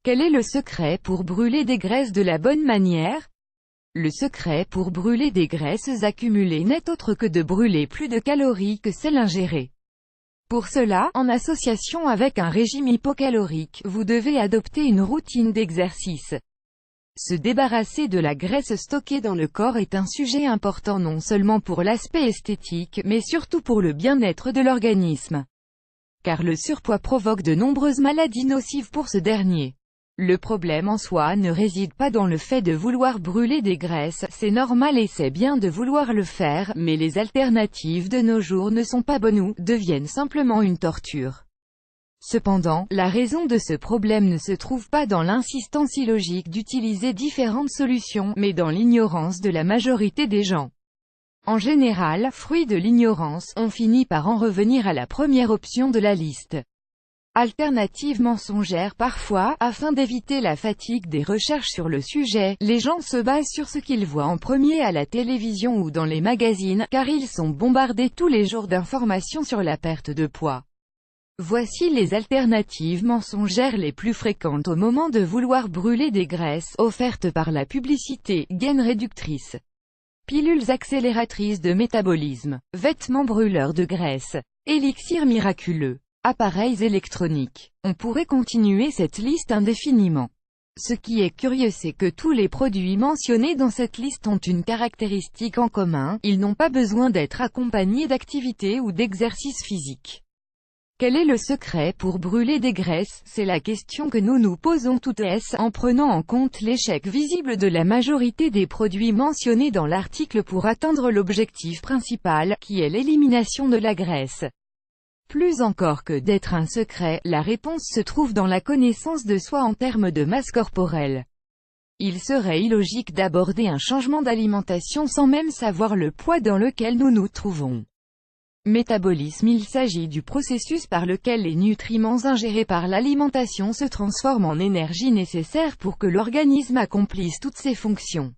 Quel est le secret pour brûler des graisses de la bonne manière? Le secret pour brûler des graisses accumulées n'est autre que de brûler plus de calories que celles ingérées. Pour cela, en association avec un régime hypocalorique, vous devez adopter une routine d'exercice. Se débarrasser de la graisse stockée dans le corps est un sujet important non seulement pour l'aspect esthétique, mais surtout pour le bien-être de l'organisme. Car le surpoids provoque de nombreuses maladies nocives pour ce dernier. Le problème en soi ne réside pas dans le fait de vouloir brûler des graisses, c'est normal et c'est bien de vouloir le faire, mais les alternatives de nos jours ne sont pas bonnes ou deviennent simplement une torture. Cependant, la raison de ce problème ne se trouve pas dans l'insistance illogique d'utiliser différentes solutions, mais dans l'ignorance de la majorité des gens. En général, fruit de l'ignorance, on finit par en revenir à la première option de la liste. Alternative mensongère parfois, afin d'éviter la fatigue des recherches sur le sujet, les gens se basent sur ce qu'ils voient en premier à la télévision ou dans les magazines, car ils sont bombardés tous les jours d'informations sur la perte de poids. Voici les alternatives mensongères les plus fréquentes au moment de vouloir brûler des graisses, offertes par la publicité, gaines réductrices, pilules accélératrices de métabolisme, vêtements brûleurs de graisse, élixirs miraculeux, appareils électroniques. On pourrait continuer cette liste indéfiniment. Ce qui est curieux c'est que tous les produits mentionnés dans cette liste ont une caractéristique en commun, ils n'ont pas besoin d'être accompagnés d'activités ou d'exercices physiques. Quel est le secret pour brûler des graisses? C'est la question que nous nous posons toutes en prenant en compte l'échec visible de la majorité des produits mentionnés dans l'article pour atteindre l'objectif principal, qui est l'élimination de la graisse. Plus encore que d'être un secret, la réponse se trouve dans la connaissance de soi en termes de masse corporelle. Il serait illogique d'aborder un changement d'alimentation sans même savoir le poids dans lequel nous nous trouvons. Métabolisme. Il s'agit du processus par lequel les nutriments ingérés par l'alimentation se transforment en énergie nécessaire pour que l'organisme accomplisse toutes ses fonctions.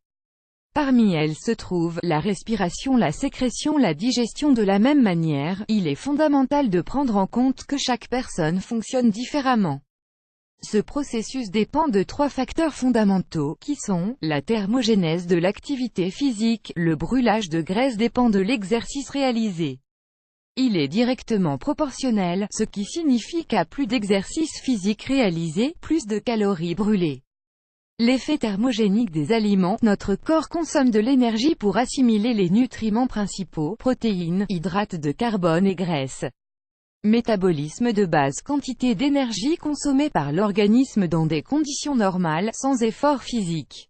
Parmi elles se trouvent la respiration, la sécrétion, la digestion. De la même manière, il est fondamental de prendre en compte que chaque personne fonctionne différemment. Ce processus dépend de trois facteurs fondamentaux, qui sont la thermogénèse de l'activité physique. Le brûlage de graisse dépend de l'exercice réalisé. Il est directement proportionnel, ce qui signifie qu'à plus d'exercice physique réalisé, plus de calories brûlées. L'effet thermogénique des aliments. Notre corps consomme de l'énergie pour assimiler les nutriments principaux, protéines, hydrates de carbone et graisses. Métabolisme de base. Quantité d'énergie consommée par l'organisme dans des conditions normales, sans effort physique.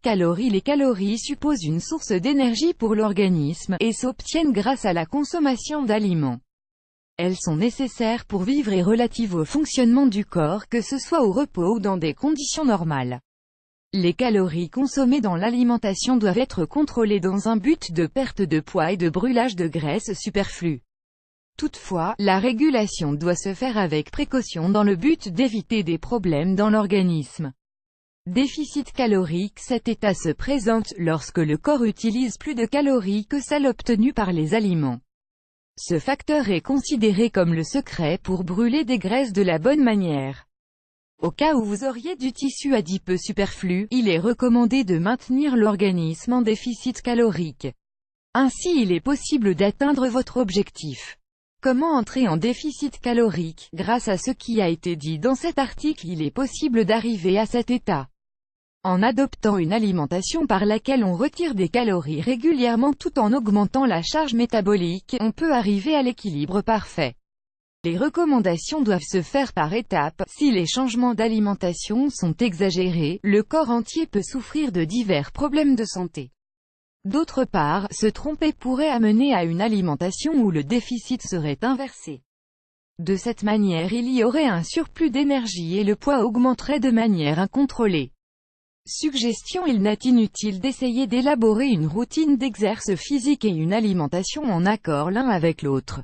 Calories. Les calories supposent une source d'énergie pour l'organisme, et s'obtiennent grâce à la consommation d'aliments. Elles sont nécessaires pour vivre et relatives au fonctionnement du corps, que ce soit au repos ou dans des conditions normales. Les calories consommées dans l'alimentation doivent être contrôlées dans un but de perte de poids et de brûlage de graisse superflue. Toutefois, la régulation doit se faire avec précaution dans le but d'éviter des problèmes dans l'organisme. Déficit calorique. Cet état se présente lorsque le corps utilise plus de calories que celles obtenues par les aliments. Ce facteur est considéré comme le secret pour brûler des graisses de la bonne manière. Au cas où vous auriez du tissu adipeux superflu, il est recommandé de maintenir l'organisme en déficit calorique. Ainsi il est possible d'atteindre votre objectif. Comment entrer en déficit calorique? Grâce à ce qui a été dit dans cet article, il est possible d'arriver à cet état. En adoptant une alimentation par laquelle on retire des calories régulièrement tout en augmentant la charge métabolique, on peut arriver à l'équilibre parfait. Les recommandations doivent se faire par étapes. Si les changements d'alimentation sont exagérés, le corps entier peut souffrir de divers problèmes de santé. D'autre part, se tromper pourrait amener à une alimentation où le déficit serait inversé. De cette manière il y aurait un surplus d'énergie et le poids augmenterait de manière incontrôlée. Suggestion. Il n'est inutile d'essayer d'élaborer une routine d'exercice physique et une alimentation en accord l'un avec l'autre.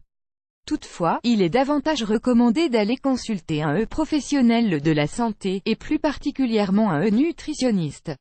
Toutefois, il est davantage recommandé d'aller consulter un professionnel de la santé, et plus particulièrement un nutritionniste.